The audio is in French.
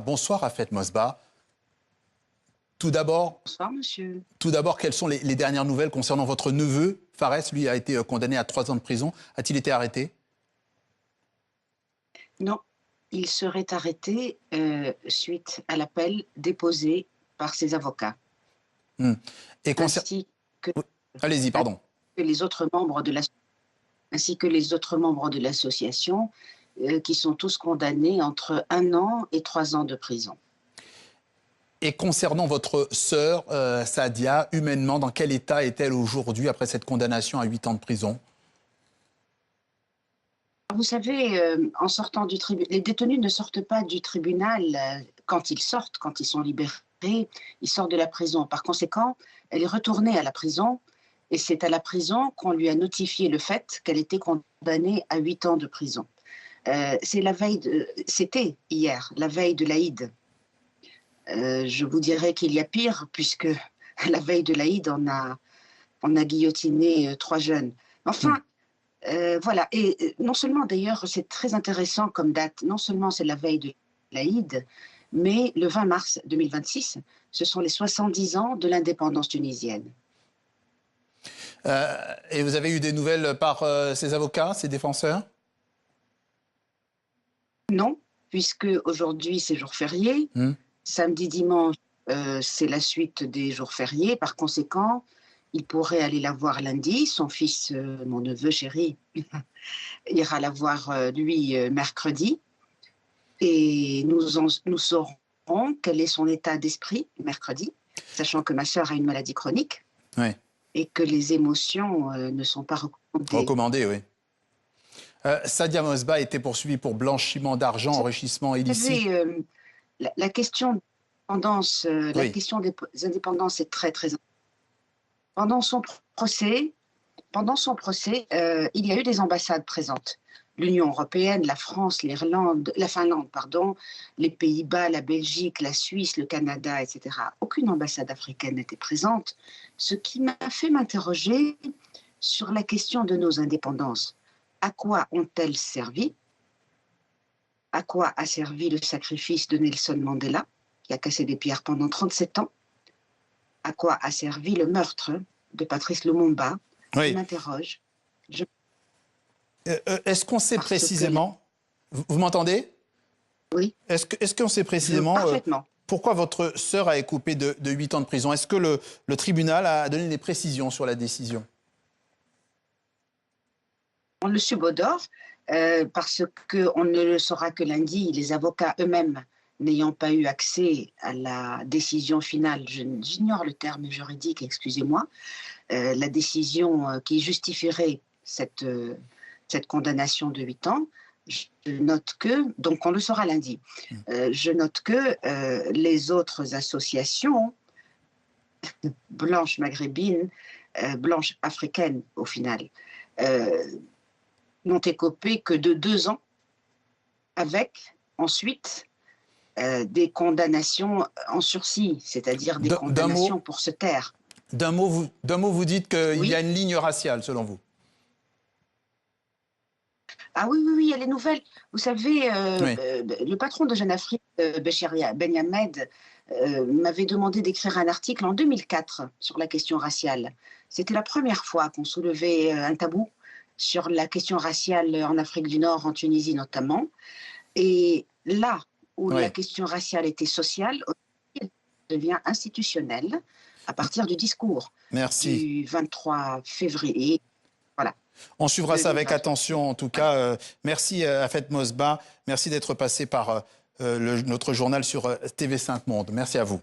Bonsoir Rafet Mosba. Tout d'abord, Bonsoir, monsieur. Tout d'abord, quelles sont les dernières nouvelles concernant votre neveu? Fares, lui, a été condamné à 3 ans de prison. A-t-il été arrêté? Non, il serait arrêté suite à l'appel déposé par ses avocats. Et Ainsi que, Allez-y, pardon. les autres membres de ainsi que les autres membres de l'association qui sont tous condamnés entre 1 an et 3 ans de prison. Et concernant votre sœur, Sadia, humainement, dans quel état est-elle aujourd'hui après cette condamnation à 8 ans de prison? Vous savez, en sortant du tribunal, les détenus ne sortent pas du tribunal quand ils sortent, quand ils sont libérés, ils sortent de la prison. Par conséquent, elle est retournée à la prison et c'est à la prison qu'on lui a notifié le fait qu'elle était condamnée à 8 ans de prison. C'était hier, la veille de l'Aïd. Je vous dirais qu'il y a pire, puisque à la veille de l'Aïd, on a guillotiné 3 jeunes. Enfin, voilà. Et non seulement, d'ailleurs, c'est très intéressant comme date, non seulement c'est la veille de l'Aïd, mais le 20 mars 2026, ce sont les 70 ans de l'indépendance tunisienne. Et vous avez eu des nouvelles par ses avocats, ses défenseurs? Non, puisque aujourd'hui c'est jour férié. Samedi, dimanche, c'est la suite des jours fériés. Par conséquent, il pourrait aller la voir lundi. Son fils, mon neveu chéri, ira la voir, lui, mercredi. Et nous saurons quel est son état d'esprit mercredi, sachant que ma sœur a une maladie chronique et que les émotions ne sont pas recommandées. Oui. Sadia Mosba a été poursuivie pour blanchiment d'argent, enrichissement illicite. Vous savez, la question des indépendances est très, très importante. Pendant son procès, il y a eu des ambassades présentes. L'Union européenne, la France, la Finlande, les Pays-Bas, la Belgique, la Suisse, le Canada, etc. Aucune ambassade africaine n'était présente, ce qui m'a fait m'interroger sur la question de nos indépendances. À quoi ont-elles servi? À quoi a servi le sacrifice de Nelson Mandela, qui a cassé des pierres pendant 37 ans? À quoi a servi le meurtre de Patrice Lumumba? Je m'interroge. Est-ce qu'on sait précisément... Vous m'entendez? Oui. Est-ce qu'on sait précisément pourquoi votre sœur a été coupée de 8 ans de prison? Est-ce que le tribunal a donné des précisions sur la décision? On le subodore parce qu'on ne le saura que lundi. Les avocats eux-mêmes n'ayant pas eu accès à la décision finale, j'ignore le terme juridique, excusez-moi, la décision qui justifierait cette condamnation de 8 ans, je note que, donc on le saura lundi, je note que les autres associations blanches maghrébines, blanches africaines au final, n'ont écopé que de 2 ans, avec ensuite des condamnations en sursis, c'est-à-dire des condamnations pour se taire. D'un mot, vous dites qu'il y a une ligne raciale, selon vous? Ah oui, elle est nouvelle. Vous savez, le patron de Jeune Afrique, Béchir Ben Yamed, m'avait demandé d'écrire un article en 2004 sur la question raciale. C'était la première fois qu'on soulevait un tabou sur la question raciale en Afrique du Nord, en Tunisie notamment. Et là où la question raciale était sociale, elle devient institutionnelle à partir du discours du 23 février. Voilà. On suivra ça avec attention, en tout cas. Merci Rafet Mosba. Merci d'être passé par notre journal sur TV5 Monde. Merci à vous.